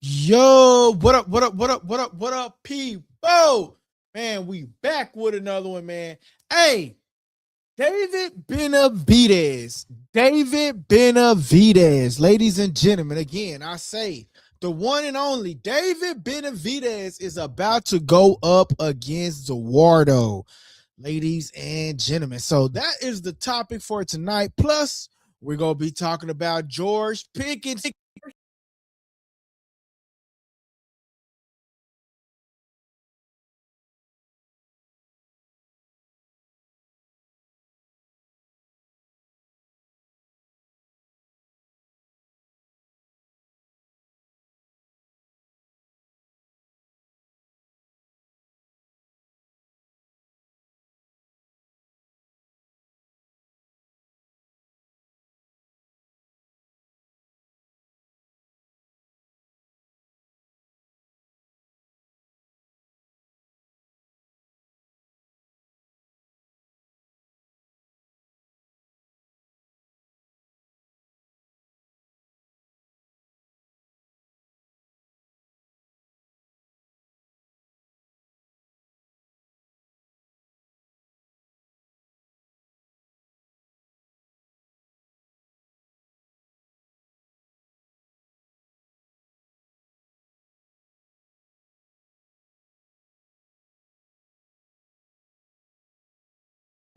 Yo, what up, what up, what up, what up, what up, people? Man, we back with another one, man. Hey, David Benavidez, ladies and gentlemen. Again, I say the one and only David Benavidez is about to go up against Zurdo, ladies and gentlemen. So that is the topic for tonight. Plus, we're gonna be talking about George Pickens.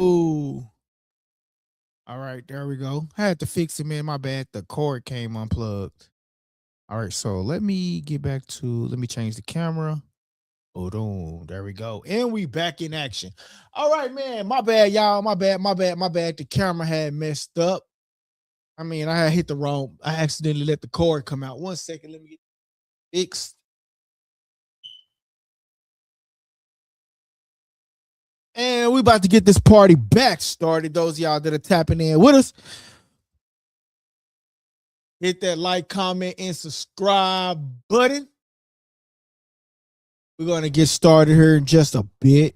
Ooh. All right, there we go. I had to fix it, man. My bad. The cord came unplugged. All right, so let me change the camera. Hold on. There we go. And we back in action. All right, man. My bad, y'all. My bad. The camera had messed up. I had hit the wrong. I accidentally let the cord come out. 1 second. Let me get fixed. And we about to get this party back started. Those of y'all that are tapping in with us, hit that like, comment, and subscribe button. We're going to get started here in just a bit.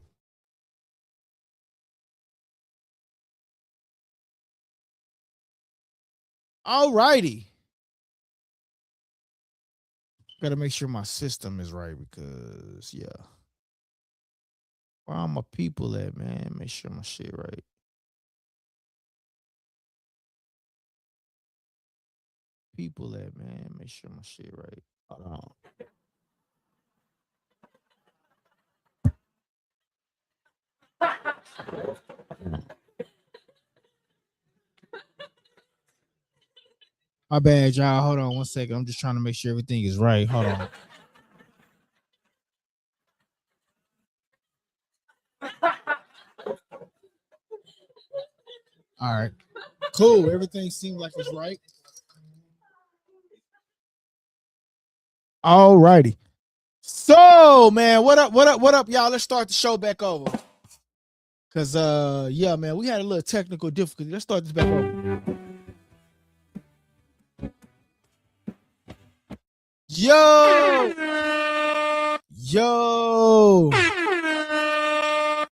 All righty. Got to make sure my system is right because, yeah. Where all my people at, man? Make sure my shit right. People at, man? Make sure my shit right. Hold on. My bad, y'all. Hold on 1 second. I'm just trying to make sure everything is right. Hold on. All right. Cool. Everything seems like it's right. All righty. So, man, what up, y'all? Let's start the show back over. Cause yeah, man, we had a little technical difficulty. Let's start this back over. Yo,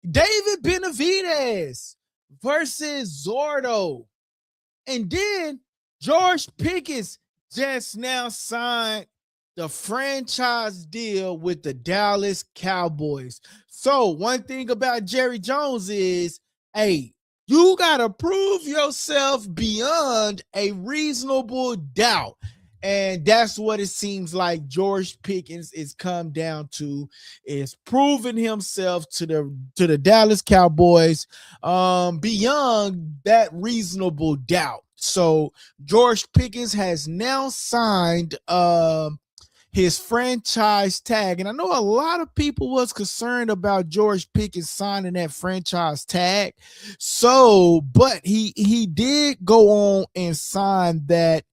David Benavidez versus Zurdo. And then George Pickens just now signed the franchise deal with the Dallas Cowboys. So one thing about Jerry Jones is, hey, you got to prove yourself beyond a reasonable doubt. And that's what it seems like George Pickens is come down to, is proving himself to the Dallas Cowboys beyond that reasonable doubt. So George Pickens has now signed his franchise tag. And I know a lot of people was concerned about George Pickens signing that franchise tag. So, but he did go on and sign that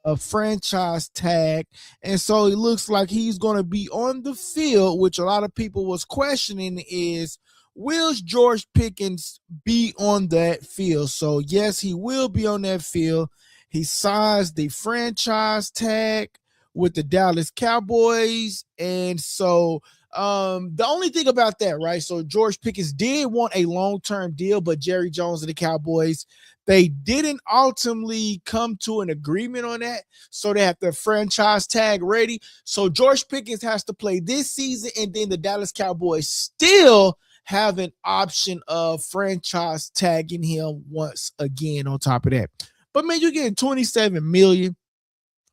a franchise tag, and so it looks like he's going to be on the field, which a lot of people was questioning is, will George Pickens be on that field? So yes, he will be on that field. He signs the franchise tag with the Dallas Cowboys, and so The only thing about that, right? So George Pickens did want a long-term deal, but Jerry Jones and the Cowboys, they didn't ultimately come to an agreement on that. So they have the franchise tag ready. So George Pickens has to play this season, and then the Dallas Cowboys still have an option of franchise tagging him once again on top of that. But man, you're getting 27 million.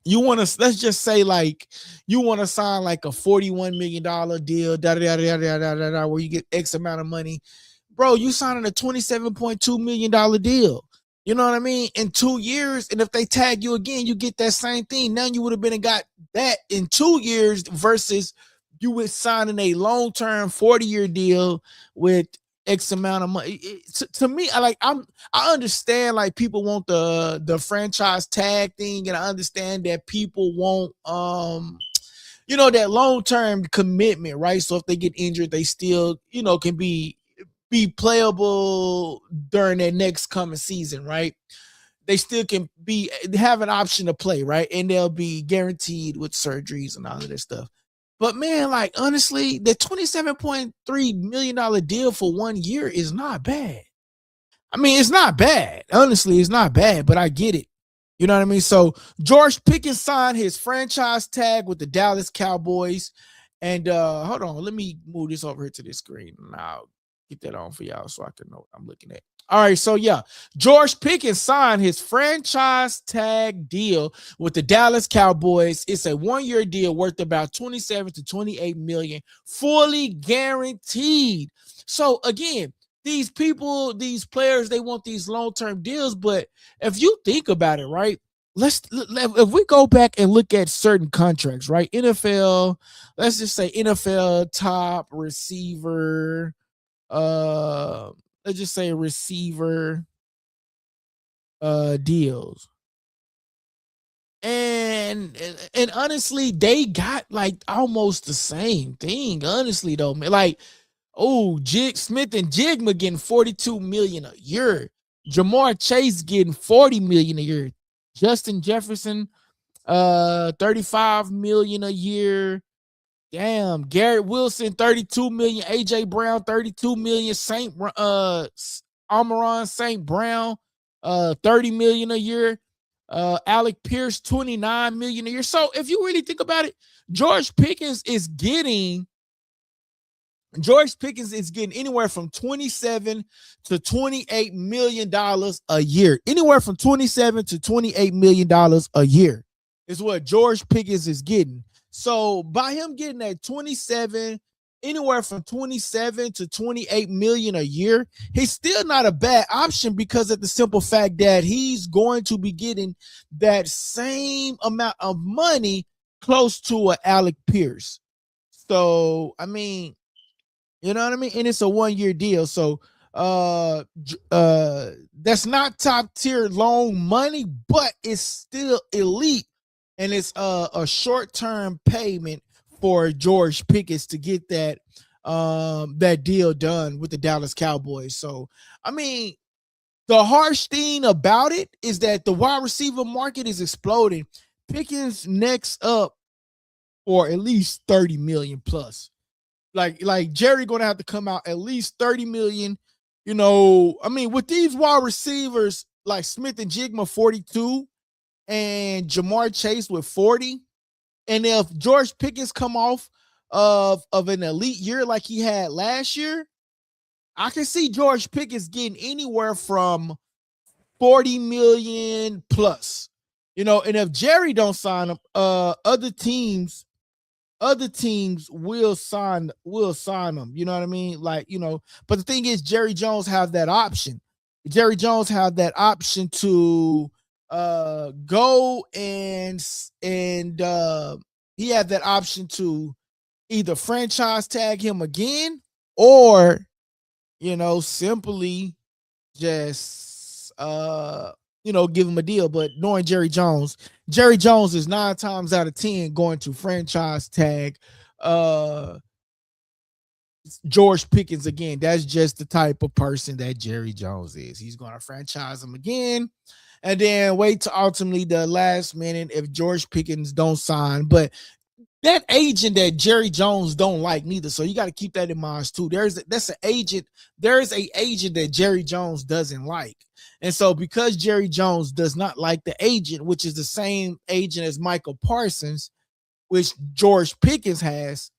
You want to, let's just say, like, you want to sign like a $41 million deal, where you get X amount of money. Bro, you signing a $27.2 million deal. You know what I mean? In 2 years. And if they tag you again, you get that same thing. Now you would have been and got that in 2 years versus you would signing a long-term 40-year deal with X amount of money. To me, I understand, like, people want the franchise tag thing, and I understand that people want that long-term commitment, right? So if they get injured, they still, can be playable during their next coming season, right? They still can have an option to play, right? And they'll be guaranteed with surgeries and all of this stuff. But man, like, honestly, the $27.3 million deal for 1 year is not bad. I mean, it's not bad. Honestly, it's not bad, but I get it. You know what I mean? So George Pickens signed his franchise tag with the Dallas Cowboys. And hold on, let me move this over here to this screen. And I'll get that on for y'all so I can know what I'm looking at. All right, so yeah, George Pickens signed his franchise tag deal with the Dallas Cowboys. It's a 1-year deal worth about 27 to 28 million, fully guaranteed. So again, these people, these players, they want these long-term deals, but if you think about it, right? If we go back and look at certain contracts, right? NFL, let's just say NFL top receiver, let's just say receiver deals. And honestly, they got like almost the same thing. Honestly, though, man, like, Smith and Jigma getting 42 million a year. Jamar Chase getting 40 million a year. Justin Jefferson, 35 million a year. Damn, Garrett Wilson, 32 million. AJ Brown, 32 million. Amon St. Brown, 30 million a year. Alec Pierce, 29 million a year. So if you really think about it, George Pickens is getting anywhere from 27 to 28 million dollars a year. Anywhere from 27 to 28 million dollars a year is what George Pickens is getting. So by him getting that anywhere from 27 to 28 million a year, he's still not a bad option, because of the simple fact that he's going to be getting that same amount of money close to Alec Pierce. So, I mean, you know what I mean? And it's a 1-year deal. So that's not top tier loan money, but it's still elite. And it's a short-term payment for George Pickens to get that deal done with the Dallas Cowboys. So, I mean, the harsh thing about it is that the wide receiver market is exploding. Pickens next up for at least 30 million plus. Like Jerry gonna have to come out at least 30 million. I mean, with these wide receivers like Smith and Jigma 42 and Jamar Chase with 40, and if George Pickens come off of an elite year like he had last year, I can see George Pickens getting anywhere from 40 million plus. And if Jerry don't sign him, other teams will sign them. You know what I mean? But the thing is, Jerry Jones have that option. Jerry Jones have that option to go and he had that option to either franchise tag him again, or simply just give him a deal. But knowing Jerry Jones is 9 times out of 10 going to franchise tag George Pickens again. That's just the type of person that Jerry Jones is. He's going to franchise him again and then wait to ultimately the last minute if George Pickens don't sign. But that agent that Jerry Jones don't like neither. So you got to keep that in mind too. There's an agent. There's a agent that Jerry Jones doesn't like. And so because Jerry Jones does not like the agent, which is the same agent as Michael Parsons, which George Pickens has,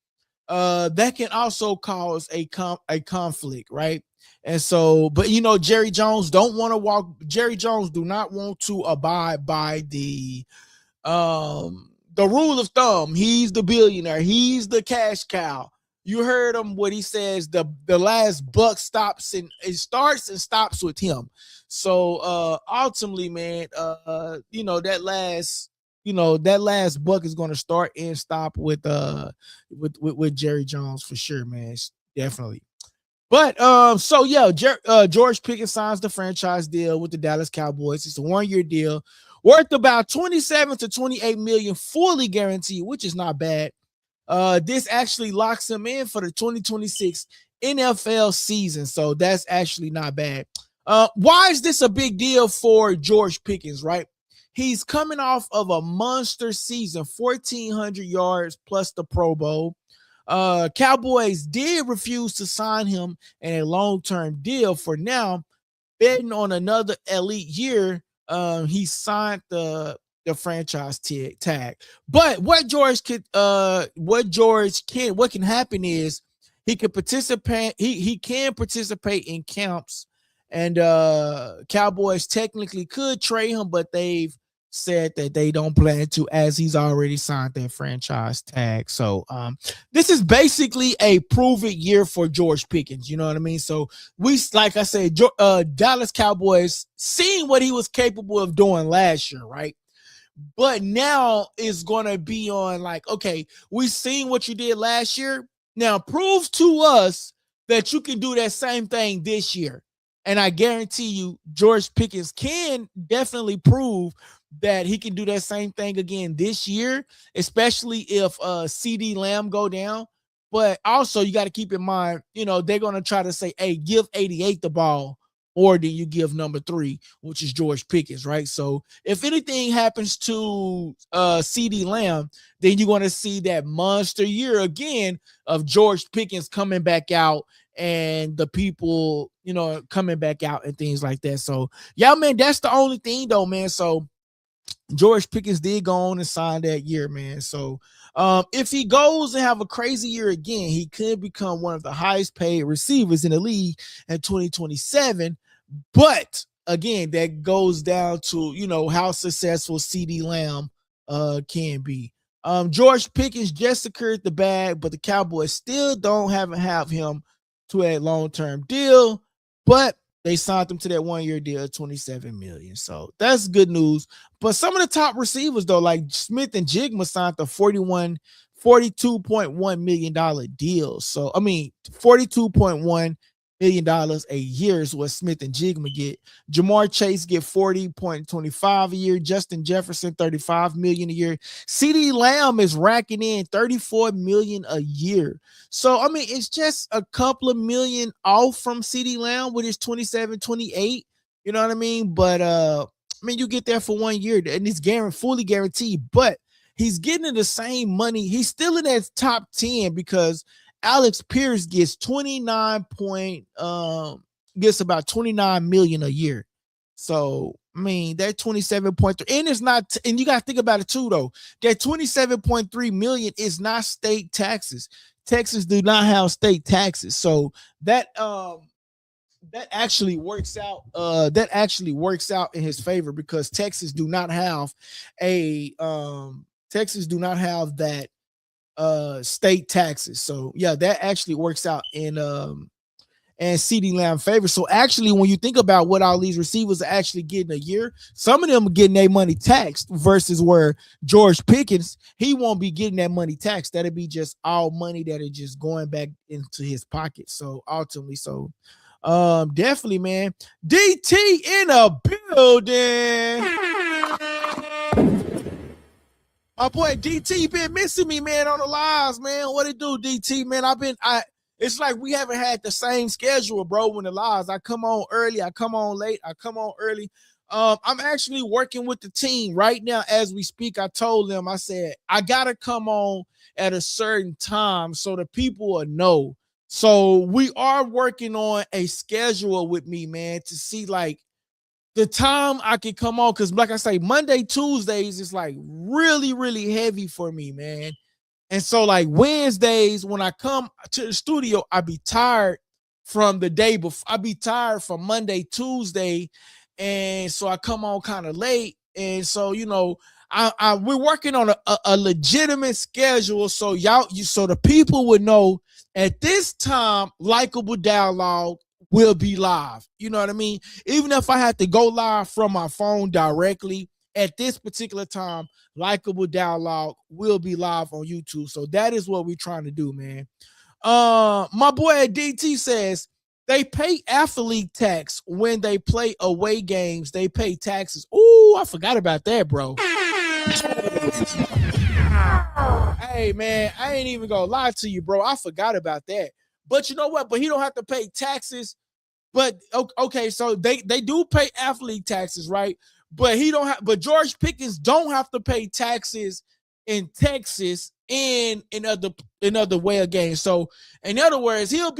that can also cause a conflict, right? And so, but Jerry Jones don't want to walk. Jerry Jones do not want to abide by the rule of thumb. He's the billionaire. He's the cash cow. You heard him what he says. The last buck stops and it starts and stops with him. So ultimately, man, that last buck is going to start and stop with Jerry Jones for sure, man. Definitely. But George Pickens signs the franchise deal with the Dallas Cowboys. It's a 1-year deal worth about 27 to 28 million, fully guaranteed, which is not bad. This actually locks him in for the 2026 NFL season, so that's actually not bad. Why is this a big deal for George Pickens, right? He's coming off of a monster season, 1,400 yards plus the Pro Bowl. Cowboys did refuse to sign him in a long-term deal for now, betting on another elite year. He signed the franchise tag. But what can happen is he can participate. He can participate in camps, and Cowboys technically could trade him, but they've said that they don't plan to, as he's already signed their franchise tag. So this is basically a prove-it year for George Pickens. You know what I mean? So like I said, Dallas Cowboys seeing what he was capable of doing last year, right? But now it's going to be on like, okay, we've seen what you did last year. Now prove to us that you can do that same thing this year. And I guarantee you, George Pickens can definitely prove that he can do that same thing again this year, especially if CD Lamb go down. But also you got to keep in mind, they're going to try to say, hey, give 88 the ball more than you give number 3, which is George Pickens, right? So if anything happens to CD Lamb, then you're going to see that monster year again of George Pickens coming back out and the people, coming back out and things like that. So, yeah, man, that's the only thing though, man. So George Pickens did go on and sign that year, man. So if he goes and have a crazy year again, he could become one of the highest paid receivers in the league in 2027. But again, that goes down to, how successful CD Lamb can be. George Pickens just secured the bag, but the Cowboys still don't have him to a long-term deal, but they signed him to that 1-year deal, 27 million. So that's good news. But some of the top receivers, though, like Smith and Jigma signed the $42.1 million deal. So, $42.1 million a year is what Smith and Jigma get. Jamar Chase get 40.25 a year. Justin Jefferson, 35 million a year. CD Lamb is racking in 34 million a year. So, it's just a couple of million off from CD Lamb with his 27, 28. You know what I mean? But, you get there for 1 year and it's fully guaranteed, but he's getting the same money. He's still in that top 10 because Alex Pierce gets gets about 29 million a year. So, that 27.3, and it's not, and you got to think about it too, though. That 27.3 million is not state taxes. Texas do not have state taxes. So that actually works out. That actually works out in his favor because Texas do not have that state taxes. So yeah, that actually works out in CD Lamb favor. So actually, when you think about what all these receivers are actually getting a year, some of them are getting their money taxed versus where George Pickens, he won't be getting that money taxed. That'll be just all money that is just going back into his pocket. So ultimately, definitely, man. DT in a building. My boy DT been missing me, man, on the lives, man. What it do, DT, man? It's like we haven't had the same schedule, bro. When the lives, I come on early, I come on late, I come on early. I'm actually working with the team right now as we speak. I told them, I said, I gotta come on at a certain time so the people will know. So we are working on a schedule with me, man, to see like the time I can come on. Cause like I say, Monday, Tuesdays is like really, really heavy for me, man. And so, like Wednesdays, when I come to the studio, I be tired from the day before. I be tired from Monday, Tuesday, and so I come on kind of late. And so, we're working on a legitimate schedule, so so the people would know at this time, Likeable Dialogue will be live. You know what I mean? Even if I had to go live from my phone directly at this particular time, Likeable Dialogue will be live on YouTube. So that is what we're trying to do, man. My boy at DT says they pay athlete tax when they play away games. They pay taxes. Ooh, I forgot about that, bro. Hey, man, I ain't even gonna lie to you, bro. I forgot about that. But you know what? But he don't have to pay taxes. But okay, so they do pay athlete taxes, right? But he don't have. But George Pickens don't have to pay taxes in Texas and in other way of games. So in other words, he'll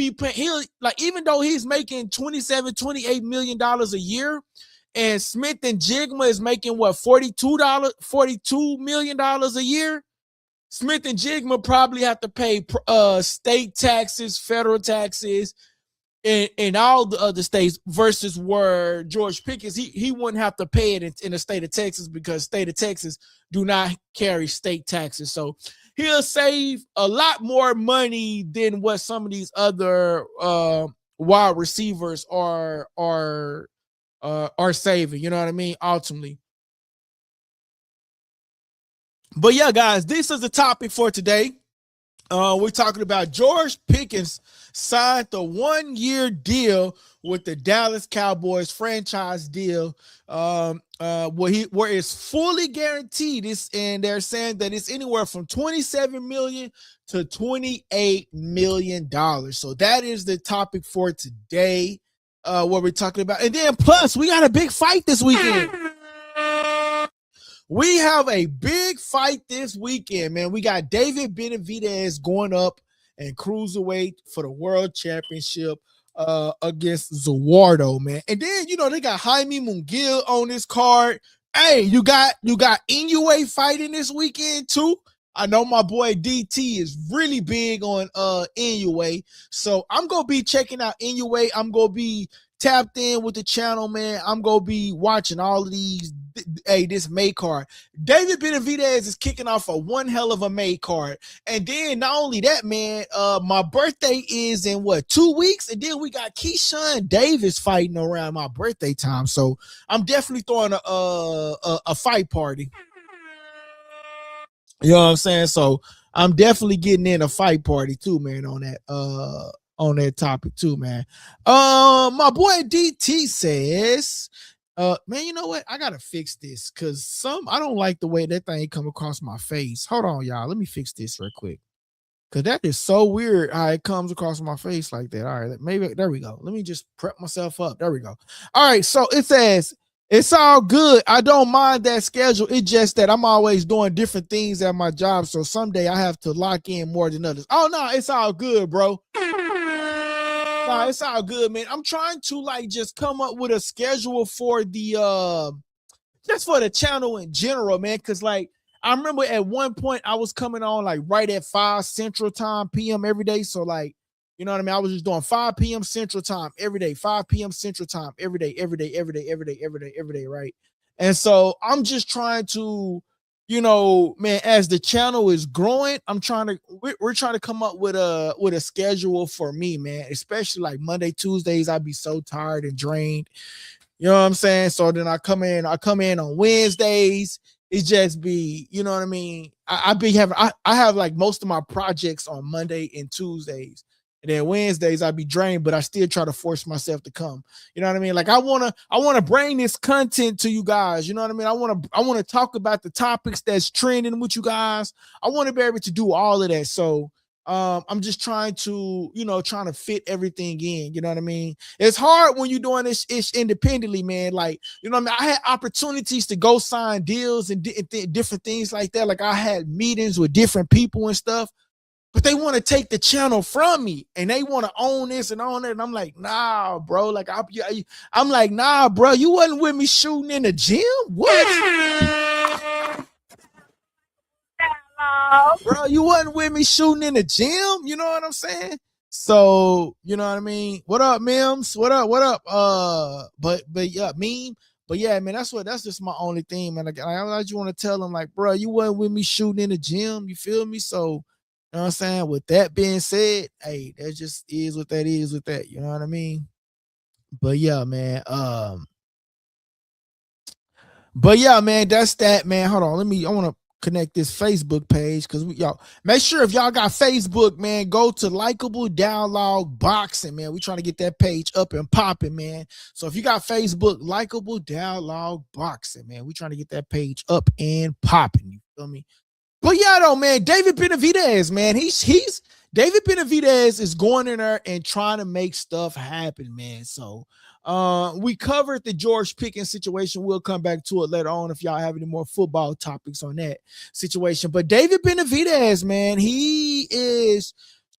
like, even though he's making $28 million a year, and Smith and Jigma is making what, $42 million a year. Smith and Jigma probably have to pay state taxes, federal taxes, in all the other states, versus where George Pickens, he wouldn't have to pay it in the state of Texas, because state of Texas do not carry state taxes. So he'll save a lot more money than what some of these other wide receivers are saving. You know what I mean? Ultimately. But yeah, guys, this is the topic for today. We're talking about George Pickens signed the 1-year deal with the Dallas Cowboys, franchise deal, where it's fully guaranteed. And they're saying that it's anywhere from $27 million to $28 million. So that is the topic for today. What we're talking about. And then plus, we got a big fight this weekend. We have a big fight this weekend, man. We got David Benavidez going up and cruiserweight for the world championship against Zurdo, man. And then, they got Jaime Munguia on this card. Hey, you got Inoue fighting this weekend too. I know my boy DT is really big on Inoue. So I'm going to be checking out Inoue. I'm going to be tapped in with the channel, man. I'm going to be watching all of these. Hey, this May card. David Benavidez is kicking off a one hell of a May card. And then not only that, man, my birthday is in 2 weeks? And then we got Keyshawn Davis fighting around my birthday time. So I'm definitely throwing a fight party. You know what I'm saying? So I'm definitely getting in a fight party too, man, on that topic too, man. My boy DT says, man, you know what? I gotta fix this, because I don't like the way that thing come across my face. Hold on, y'all. Let me fix this real quick, because that is so weird how it comes across my face like that. All right, maybe there we go. Let me just prep myself up. There we go. All right, so it says, it's all good. I don't mind that schedule. It's just that I'm always doing different things at my job, so someday I have to lock in more than others. Oh no, it's all good, bro. No, it's all good, man. I'm trying to just come up with a schedule for the just for the channel in general, man. Because I remember at one point I was coming on right at 5 Central Time PM every day. So you know what I mean? I was just doing 5 p.m. Central Time every day, 5 p.m. Central Time every day, right? And so I'm just trying to, man, as the channel is growing, we're trying to come up with a schedule for me, man. Especially Monday, Tuesdays, I'd be so tired and drained. You know what I'm saying? So then I come in on Wednesdays. It just be, you know what I mean? I have most of my projects on Monday and Tuesdays. And then Wednesdays I'd be drained, but I still try to force myself to come. You know what I mean? I want to bring this content to you guys. You know what I mean? I want to talk about the topics that's trending with you guys. I want to be able to do all of that. So I'm just trying to, trying to fit everything in. You know what I mean? It's hard when you're doing this ish independently, man. Like, you know what I mean? I had opportunities to go sign deals and different things like that. Like I had meetings with different people and stuff, but they want to take the channel from me and they want to own this and own it. And I'm like, nah, bro. Like I'm like, nah, bro. You wasn't with me shooting in the gym. What? Bro, you wasn't with me shooting in the gym. You know what I'm saying? So, you know what I mean? What up, Mims? What up? What up? But yeah, meme. But yeah, man, that's just my only thing, man. I just want to tell them, like, bro, you wasn't with me shooting in the gym. You feel me? So, you know what I'm saying? With that being said, hey, that just is what that is with that. You know what I mean? But yeah, man. But yeah, man, that's that, man. Hold on. I want to connect this Facebook page because y'all make sure if y'all got Facebook, man, go to Likeable Dialogue Boxing, man. We trying to get that page up and popping, man. So if you got Facebook, Likeable Dialogue Boxing, man, we trying to get that page up and popping. You feel me? But yeah, though, man, David Benavidez, man, he's David Benavidez is going in there and trying to make stuff happen, man. So we covered the George Pickens situation. We'll come back to it later on if y'all have any more football topics on that situation. But David Benavidez, man, he is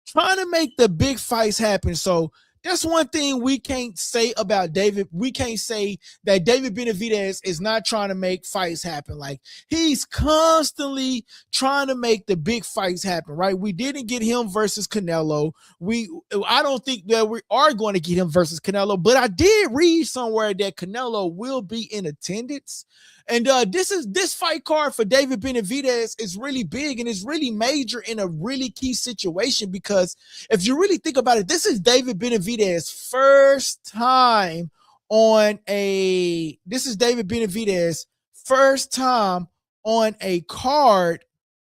trying to make the big fights happen. So that's one thing we can't say about David. We can't say that David Benavidez is not trying to make fights happen. Like, he's constantly trying to make the big fights happen, right? We didn't get him versus Canelo. I don't think that we are going to get him versus Canelo, but I did read somewhere that Canelo will be in attendance. And this fight card for David Benavidez is really big and it's really major in a really key situation, because if you really think about it, this is David Benavidez's first time on a card,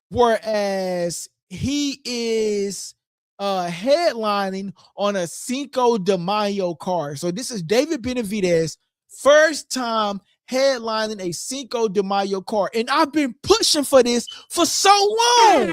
whereas he is headlining on a Cinco de Mayo card. So this is David Benavidez's first time headlining a Cinco de Mayo card. And I've been pushing for this for so long.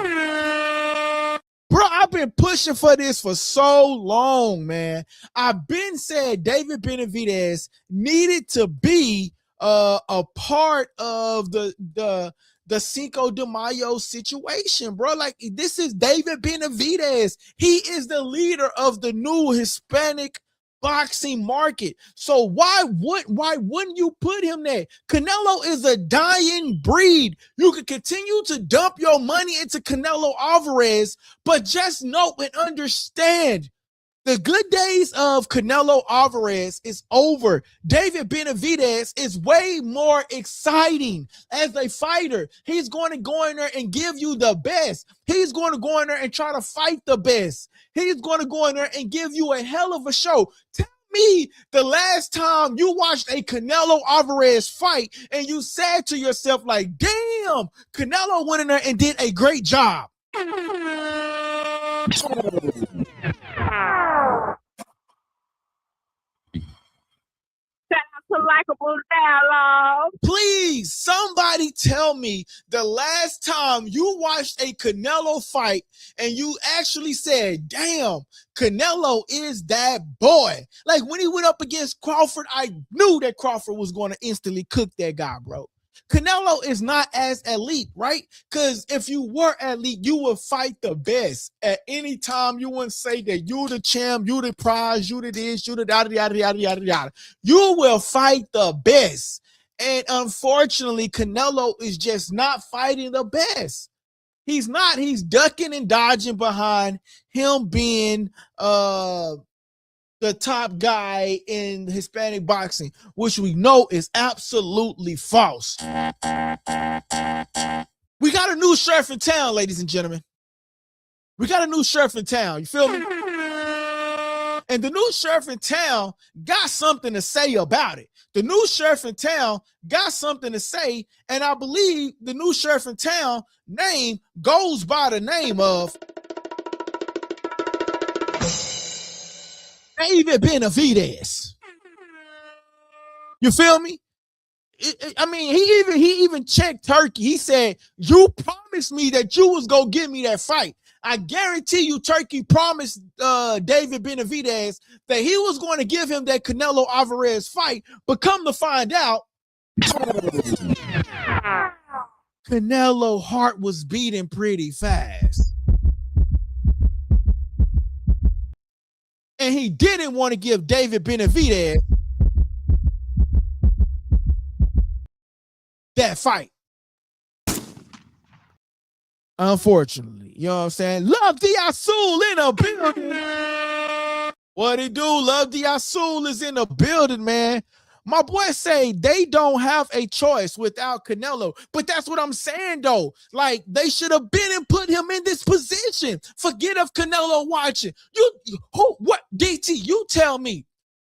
Bro, I've been pushing for this for so long, man. I've been said David Benavidez needed to be a part of the Cinco de Mayo situation, bro. Like, this is David Benavidez. He is the leader of the new Hispanic boxing market. So why wouldn't you put him there? Canelo is a dying breed. You can continue to dump your money into Canelo Alvarez, but just know and understand, the good days of Canelo Alvarez is over. David Benavidez is way more exciting as a fighter. He's going to go in there and give you the best. He's going to go in there and try to fight the best. He's going to go in there and give you a hell of a show. Tell me the last time you watched a Canelo Alvarez fight and you said to yourself, like, damn, Canelo went in there and did a great job. Likeable Dialogue. Please, somebody tell me the last time you watched a Canelo fight and you actually said, damn, Canelo is that boy. Like, when he went up against Crawford, I knew that Crawford was going to instantly cook that guy, bro. Canelo is not as elite, right? Because if you were elite, you would fight the best at any time. You wouldn't say that you the champ, you the prize, you the this, you the yada, yada, yada, yada, yada. You will fight the best. And unfortunately, Canelo is just not fighting the best. He's not. He's ducking and dodging behind him being the top guy in Hispanic boxing, which we know is absolutely false. We got a new sheriff in town, ladies and gentlemen. We got a new sheriff in town. You feel me? And the new sheriff in town got something to say about it. The new sheriff in town got something to say, and I believe the new sheriff in town name goes by the name of David Benavidez. You feel me? I mean, he even checked Turkey. He said, you promised me that you was gonna give me that fight. I guarantee you Turkey promised David Benavidez that he was going to give him that Canelo Alvarez fight, but come to find out, Canelo heart was beating pretty fast. And he didn't want to give David Benavidez that fight. Unfortunately, you know what I'm saying? Love the Azul in a building. What it do? Love the Azul is in the building, man. My boy say they don't have a choice without Canelo, but that's what I'm saying though. Like they should have been and put him in this position. Forget of Canelo watching. What DT? You tell me.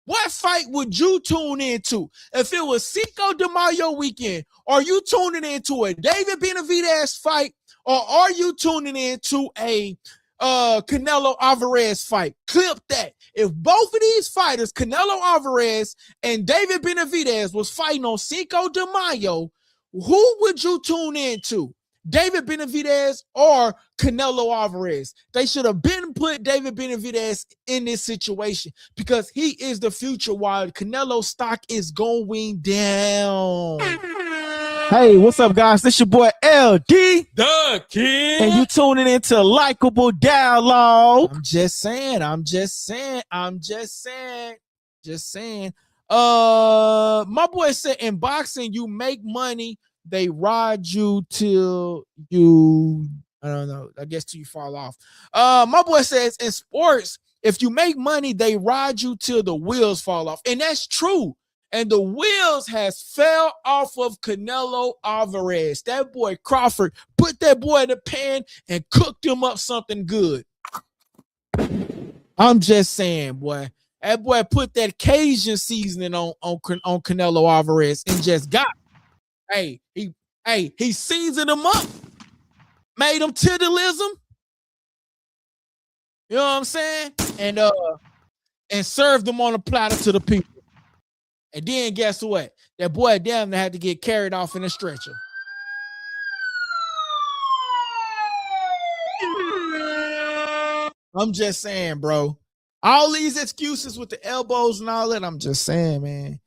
What fight would you tune into if it was Cinco de Mayo weekend? Are you tuning into a David Benavidez fight, or are you tuning into a Canelo Alvarez fight? Clip that. If both of these fighters, Canelo Alvarez and David Benavidez, was fighting on Cinco de Mayo, who would you tune into? David Benavidez or Canelo Alvarez? They should have been put David Benavidez in this situation because he is the future while Canelo's stock is going down. Hey, what's up, guys? This your boy LD, the King, and you tuning into Likeable Dialogue. I'm just saying. My boy said in boxing, you make money, they ride you till you, I don't know, I guess till you fall off. My boy says in sports, if you make money, they ride you till the wheels fall off. And that's true. And the wheels has fell off of Canelo Alvarez. That boy Crawford put that boy in the pan and cooked him up something good. I'm just saying, boy. That boy put that Cajun seasoning on Canelo Alvarez and just got it. He seasoned him up, made him tiddleism. You know what I'm saying? And served them on a platter to the people. And then guess what? That boy damn had to get carried off in a stretcher. I'm just saying, bro. All these excuses with the elbows and all that, I'm just saying, man.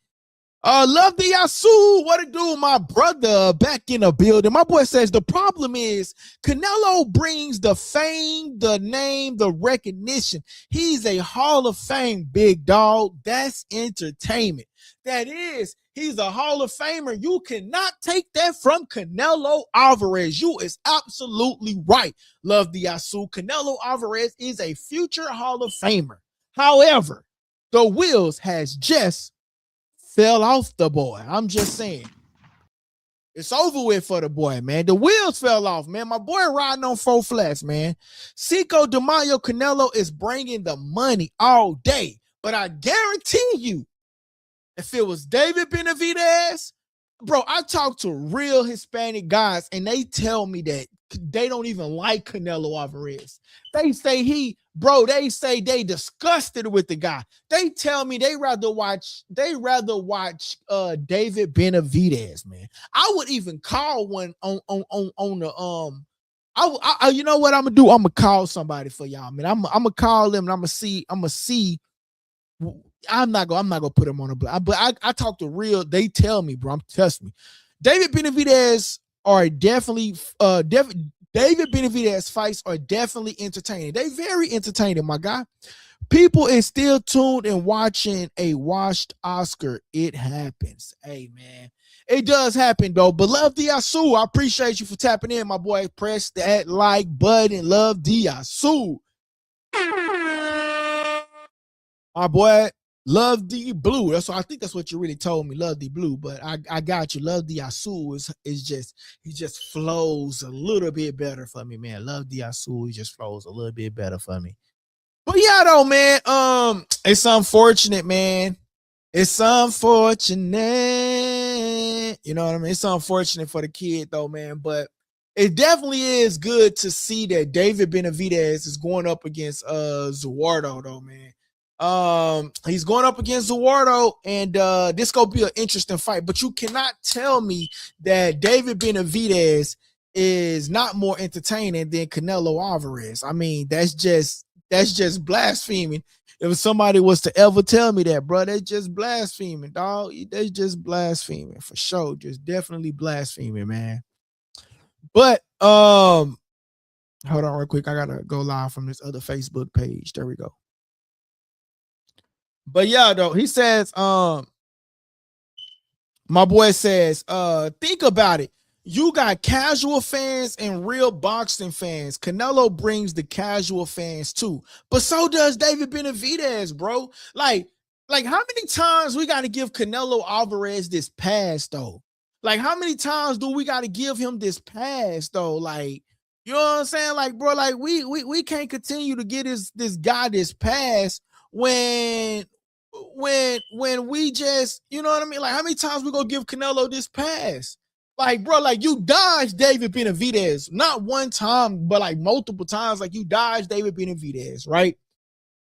Love the Yasu. What it do, my brother? Back in the building. My boy says the problem is Canelo brings the fame, the name, the recognition. He's a Hall of Fame big dog. That's entertainment. That is, he's a Hall of Famer. You cannot take that from Canelo Alvarez. You is absolutely right. Love the Yasu. Canelo Alvarez is a future Hall of Famer. However, the wheels has just fell off the boy. I'm just saying. It's over with for the boy, man. The wheels fell off, man. My boy riding on 4 flats, man. Cinco de Mayo Canelo is bringing the money all day. But I guarantee you, if it was David Benavidez, bro, I talk to real Hispanic guys, and they tell me that they don't even like Canelo Alvarez. They say they say they disgusted with the guy. They tell me they rather watch David Benavidez, man. I would even call one on the I you know what I'm gonna do? I'm gonna call somebody for y'all, man. I'm gonna call them and I'm gonna see. I'm not gonna put him on a block, but I talk to real. They tell me, bro. Trust me. David Benavidez are definitely David Benavidez fights are definitely entertaining. They very entertaining, my guy. People is still tuned and watching a washed Oscar. It happens. Hey, man. It does happen, though. But love Diasu. I appreciate you for tapping in, my boy. Press that like button. Love Diasu. My boy, love the blue. That's what I think. That's what you really told me. Love the blue, but I got you. Love the Asu is just he just flows a little bit better for me, man. Love the Asu. He just flows a little bit better for me. But yeah, though, man. It's unfortunate, man. It's unfortunate. You know what I mean? It's unfortunate for the kid, though, man. But it definitely is good to see that David Benavidez is going up against Zurdo, though, man. He's going up against Zurdo, and this gonna be an interesting fight. But you cannot tell me that David Benavidez is not more entertaining than Canelo Alvarez. I mean, that's just blaspheming. If somebody was to ever tell me that, bro, that's just blaspheming, dog. That's just blaspheming for sure. Just definitely blaspheming, man. But hold on real quick. I gotta go live from this other Facebook page. There we go. But yeah, though, he says, my boy says, think about it. You got casual fans and real boxing fans. Canelo brings the casual fans too, but so does David Benavidez, bro. Like how many times we got to give Canelo Alvarez this pass though? Like, how many times do we got to give him this pass though? Like, you know what I'm saying? Like, bro, like we can't continue to get this guy this pass when we just, you know what I mean? Like, how many times we gonna give Canelo this pass? Like, bro, like you dodged David Benavidez, not one time, but like multiple times. Like, you dodged David Benavidez, right?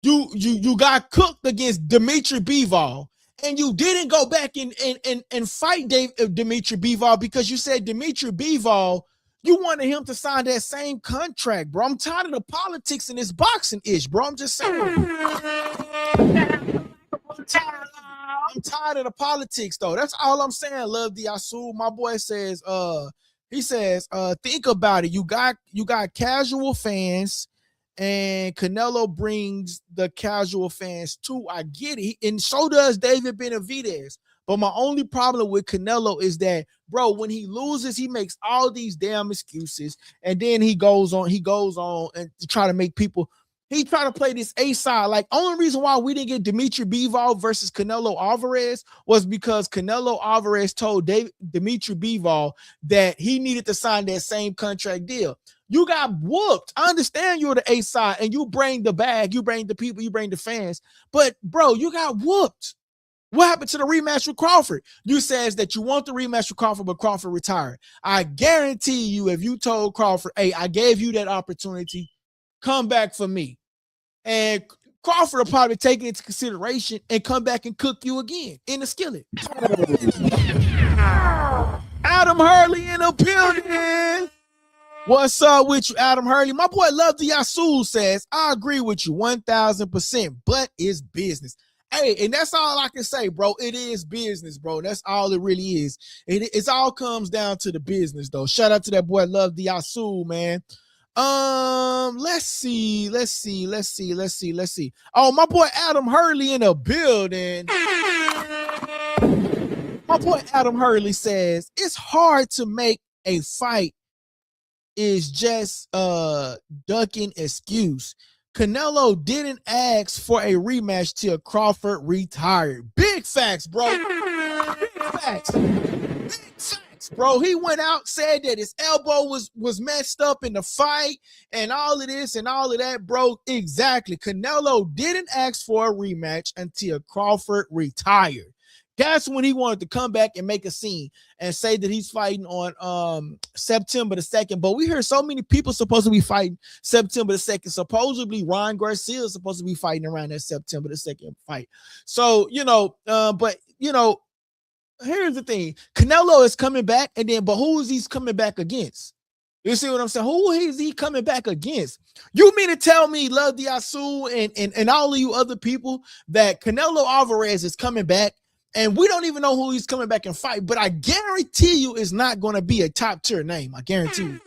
You got cooked against Dimitri Bivol, and you didn't go back and fight Dimitri Bivol because you said Dimitri Bivol, you wanted him to sign that same contract, bro. I'm tired of the politics in this boxing ish, bro. I'm just saying. I'm tired of the politics, though. That's all I'm saying. Love the Asu. My boy says, he says, think about it. You got casual fans, and Canelo brings the casual fans too. I get it, and so does David Benavidez. But my only problem with Canelo is that, bro, when he loses, he makes all these damn excuses, and then he goes on and to try to make people. He tried to play this A side. Like, only reason why we didn't get Dimitri Bivol versus Canelo Alvarez was because Canelo Alvarez told Dimitri Bivol that he needed to sign that same contract deal. You got whooped. I understand you're the A side and you bring the bag, you bring the people, you bring the fans, but bro, you got whooped. What happened to the rematch with Crawford? You says that you want the rematch with Crawford, but Crawford retired. I guarantee you, if you told Crawford, hey, I gave you that opportunity, come back for me, and Crawford will probably take it into consideration and come back and cook you again in the skillet. Adam Hurley in the building. What's up with you, Adam Hurley? My boy Love the Yasul says, I agree with you 1000%, but it's business. Hey, and that's all I can say, bro. It is business, bro. That's all it really is. It all comes down to the business, though. Shout out to that boy Love the Yasul, man. Let's see. Oh, my boy Adam Hurley in the building. My boy Adam Hurley says it's hard to make a fight is just ducking excuse. Canelo didn't ask for a rematch till Crawford retired. Big facts, bro. Big facts. Big facts, bro. He went out, said that his elbow was messed up in the fight and all of this and all of that, bro. Exactly. Canelo didn't ask for a rematch until Crawford retired. That's when he wanted to come back and make a scene and say that he's fighting on September the 2nd. But we heard so many people supposed to be fighting September the 2nd. Supposedly Ryan Garcia is supposed to be fighting around that September the 2nd fight. So, but here's the thing. Canelo is coming back, but who is he coming back against? You see what I'm saying? Who is he coming back against? You mean to tell me, Love the Asu and all of you other people, that Canelo Alvarez is coming back and we don't even know who he's coming back and fight, but I guarantee you it's not going to be a top tier name. I guarantee you.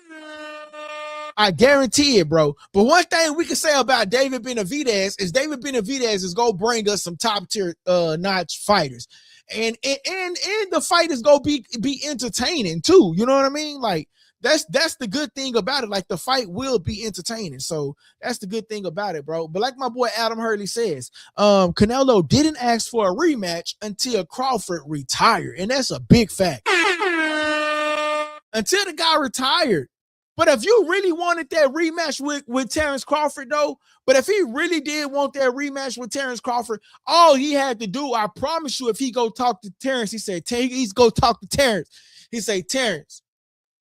I guarantee it, bro. But one thing we can say about David Benavidez is David Benavidez is going to bring us some top tier notch fighters. And the fight is going to be entertaining too. You know what I mean? Like, that's the good thing about it. Like, the fight will be entertaining. So that's the good thing about it, bro. But like my boy Adam Hurley says, Canelo didn't ask for a rematch until Crawford retired. And that's a big fact. Until the guy retired. But if you really wanted that rematch with Terrence Crawford, though, but if he really did want that rematch with Terrence Crawford, all he had to do, I promise you, if he go talk to Terrence, he said, he's go talk to Terrence. He say, Terrence,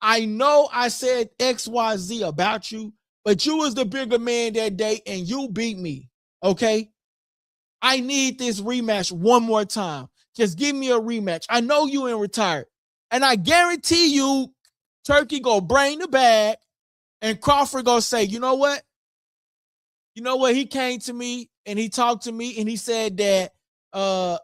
I know I said XYZ about you, but you was the bigger man that day and you beat me, okay? I need this rematch one more time. Just give me a rematch. I know you ain't retired. And I guarantee you Turkey go bring the bag, and Crawford go say, you know what? He came to me and he talked to me and he said that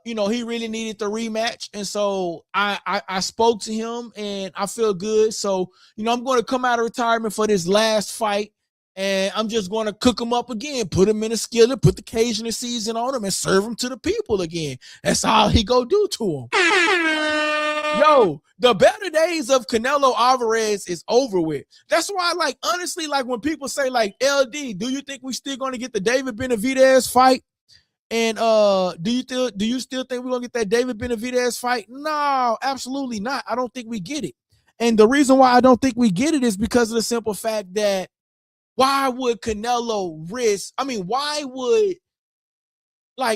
he really needed the rematch. And so I spoke to him and I feel good. So, I'm going to come out of retirement for this last fight. And I'm just going to cook him up again, put him in a skillet, put the Cajun season on him, and serve him to the people again. That's all he go do to him. Yo, the better days of Canelo Alvarez is over with. That's why, honestly, when people say, LD, do you think we still going to get the David Benavidez fight? And do you still think we're going to get that David Benavidez fight? No, absolutely not. I don't think we get it. And the reason why I don't think we get it is because of the simple fact that why would Canelo risk? I mean, why would,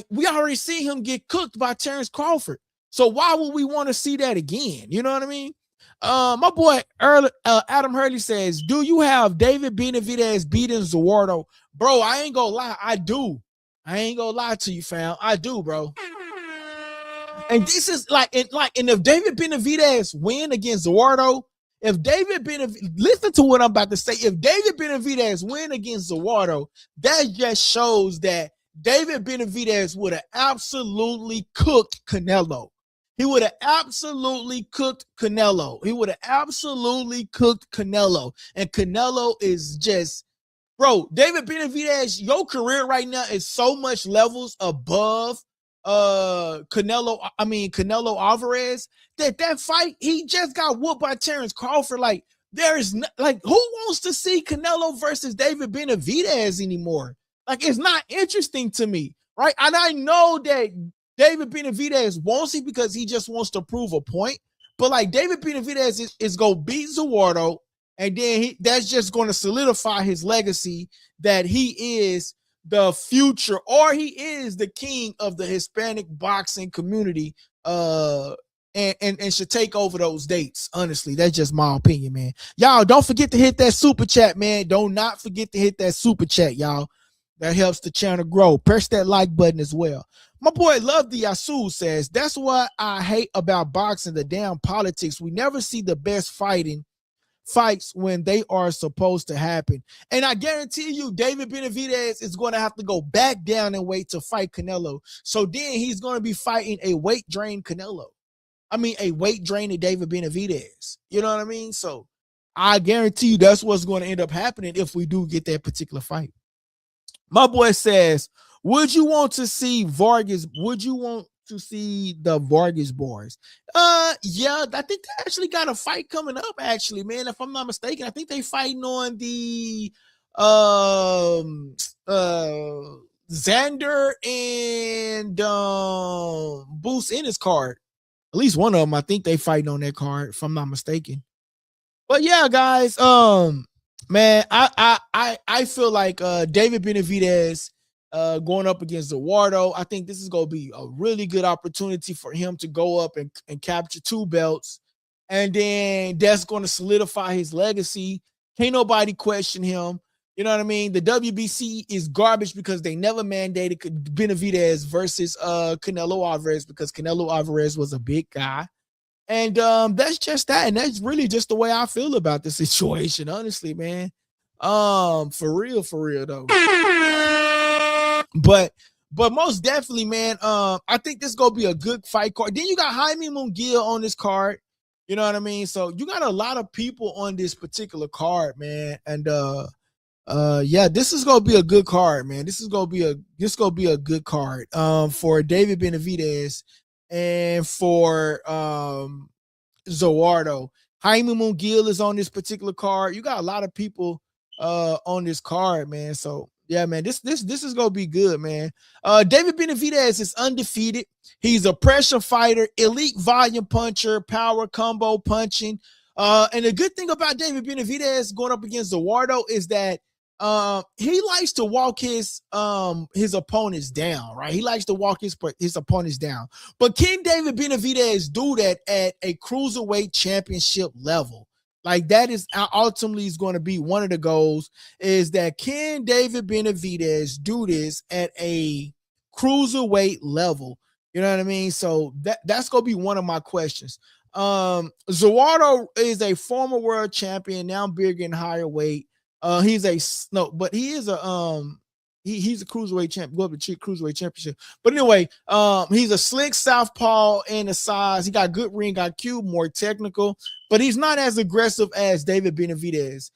we already see him get cooked by Terrence Crawford. So why would we want to see that again? You know what I mean? My boy Adam Hurley says, do you have David Benavidez beating Zurdo? Bro, I ain't gonna lie. I do. I ain't gonna lie to you, fam. I do, bro. And this is and if David Benavidez win against Zurdo, listen to what I'm about to say. If David Benavidez win against Zurdo, that just shows that David Benavidez would have absolutely cooked Canelo. He would have absolutely cooked Canelo. And Canelo is just, bro, David Benavidez, your career right now is so much levels above Canelo Alvarez that fight, he just got whooped by Terrence Crawford. There is who wants to see Canelo versus David Benavidez anymore? It's not interesting to me, right? And I know that David Benavidez wants it because he just wants to prove a point. But David Benavidez is going to beat Zurdo, and then that's just going to solidify his legacy that he is the future, or he is the king of the Hispanic boxing community, and should take over those dates. Honestly, that's just my opinion, man. Y'all don't forget to hit that super chat, man. Do not forget to hit that super chat, y'all. That helps the channel grow. Press that like button as well. My boy Love the Yasu says, that's what I hate about boxing, the damn politics. We never see the best fights when they are supposed to happen. And I guarantee you, David Benavidez is going to have to go back down in weight to fight Canelo. So then he's going to be fighting a weight drained Canelo. A weight drained David Benavidez. You know what I mean? So I guarantee you that's what's going to end up happening if we do get that particular fight. My boy says, would you want to see Vargas? Would you want to see the Vargas boys? Yeah, I think they actually got a fight coming up, actually, man. If I'm not mistaken, I think they fighting on the Xander and Boost Ennis card. At least one of them, I think they fighting on that card, if I'm not mistaken. But yeah, guys, man, I feel like David Benavidez going up against Zurdo, I think this is going to be a really good opportunity for him to go up and capture 2 belts. And then that's going to solidify his legacy. Can't nobody question him. You know what I mean? The WBC is garbage because they never mandated Benavidez versus Canelo Alvarez because Canelo Alvarez was a big guy. And that's just that. And that's really just the way I feel about the situation, honestly, man. For real though. But most definitely, man, I think this is gonna be a good fight card. Then you got Jaime Munguia on this card. You know what I mean? So you got a lot of people on this particular card, man. And yeah, this is gonna be a good card, man. This is gonna be a good card for David Benavidez and for Zurdo. Jaime Munguia is on this particular card. You got a lot of people on this card, man. So yeah, man, this is gonna be good, man. David Benavidez is undefeated. He's a pressure fighter, elite volume puncher, power combo punching. And the good thing about David Benavidez going up against Zurdo is that he likes to walk his opponents down, right? He likes to walk his opponents down. But can David Benavidez do that at a cruiserweight championship level? That is ultimately is going to be one of the goals, is that can David Benavidez do this at a cruiserweight level? You know what I mean? So that's going to be one of my questions. Zurdo is a former world champion, now bigger and higher weight. He's a no, but he is a he's a cruiserweight champ, go up to cruiserweight championship. But anyway, he's a slick southpaw in the size. He got good ring IQ, more technical, but he's not as aggressive as David Benavidez.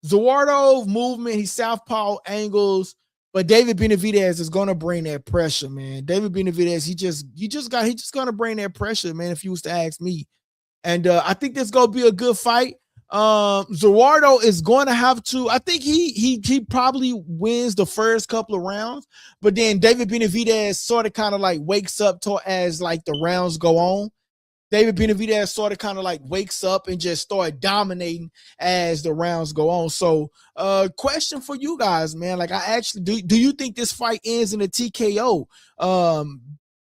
Zurdo movement, he's southpaw angles, but David Benavidez is gonna bring that pressure, man. David Benavidez, he just gonna bring that pressure, man. If you was to ask me, and I think this gonna be a good fight. Zurdo is going to have to. I think he probably wins the first couple of rounds, but then David Benavidez sort of kind of like wakes up to as like the rounds go on. David Benavidez sort of kind of like wakes up and just start dominating as the rounds go on. So, question for you guys, man. Like, I actually do you think this fight ends in a TKO?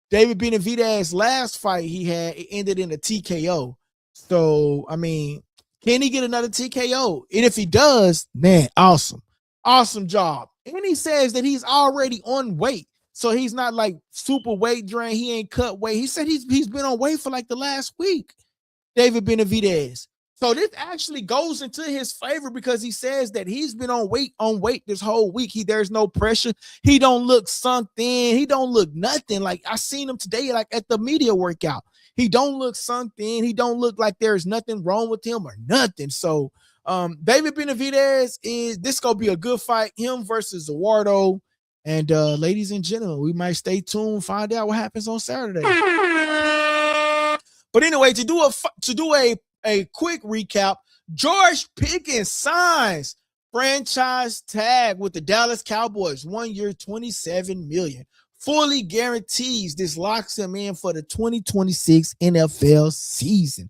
David Benavidez last fight he had, it ended in a TKO. So, I mean, can he get another TKO? And if he does, man, awesome. Awesome job. And he says that he's already on weight. So he's not like super weight drain. He ain't cut weight. He said he's been on weight for like the last week, David Benavidez. So this actually goes into his favor because he says that he's been on weight this whole week. There's no pressure. He don't look sunk in. He don't look nothing. Like I seen him today, like at the media workout. He don't look sunk in. He don't look like there's nothing wrong with him or nothing. So David Benavidez is this gonna be a good fight. Him versus Zurdo. And ladies and gentlemen, we might stay tuned, find out what happens on Saturday. But anyway, to do a quick recap, George Pickens signs franchise tag with the Dallas Cowboys, 1 year, $27 million. Fully guarantees this locks him in for the 2026 NFL season.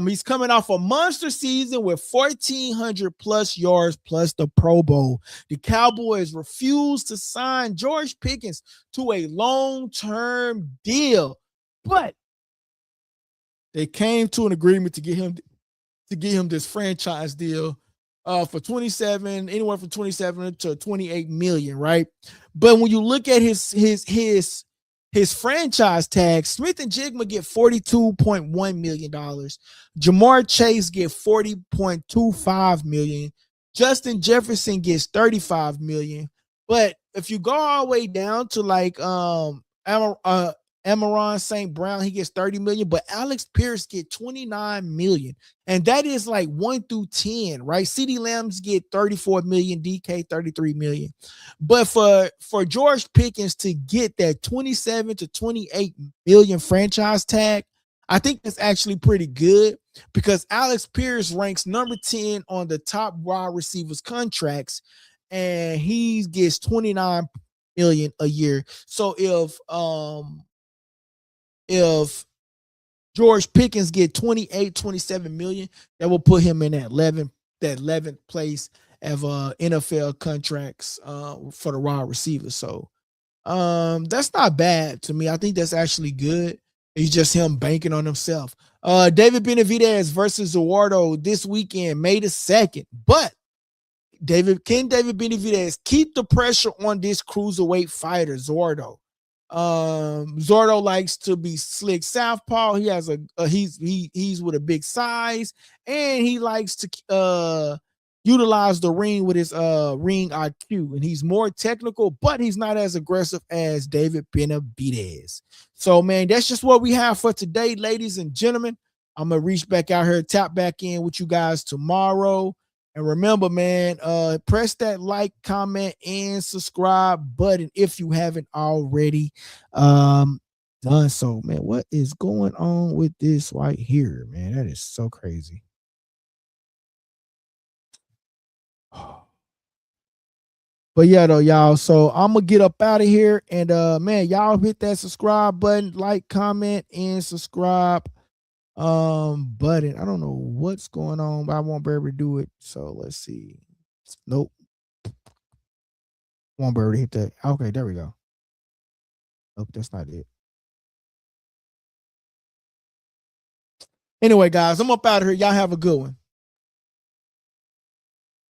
He's coming off a monster season with 1,400 plus yards plus the Pro Bowl. The Cowboys refused to sign George Pickens to a long-term deal, but they came to an agreement to get him this franchise deal for 27, anywhere from 27 to 28 million, right? But when you look at his franchise tag, Smith and Jigma get $42.1 million. Jamar Chase get $40.25 million. Justin Jefferson gets $35 million. But if you go all the way down to like Amaron St. Brown, he gets $30 million, but Alex Pierce get $29 million. And that is like 1 through 10, right? CeeDee Lambs get $34 million, DK $33 million. But for George Pickens to get that 27 to 28 million franchise tag, I think that's actually pretty good because Alex Pierce ranks number 10 on the top wide receivers contracts, and he gets 29 million a year. So if George Pickens get 28, 27 million, that will put him in that 11th place of NFL contracts for the wide receivers. So that's not bad to me. I think that's actually good. It's just him banking on himself. David Benavidez versus Zurdo this weekend, May the 2nd. But David Benavidez keep the pressure on this cruiserweight fighter, Zurdo? Zurdo likes to be slick southpaw. He has he's with a big size, and he likes to utilize the ring with his ring IQ, and he's more technical, but he's not as aggressive as David Benavidez. So, man, that's just what we have for today, ladies and gentlemen. I'm gonna reach back out here, tap back in with you guys tomorrow. And remember, man, press that like, comment, and subscribe button if you haven't already done so. Man, what is going on with this right here, man? That is so crazy. But yeah, though, y'all. So I'm gonna get up out of here, and man, y'all hit that subscribe button, like, comment, and subscribe button. I don't know what's going on, but I won't be able to do it. So let's see. Nope. Won't be able to hit that. Okay, there we go. Nope, that's not it. Anyway, guys, I'm up out of here. Y'all have a good one.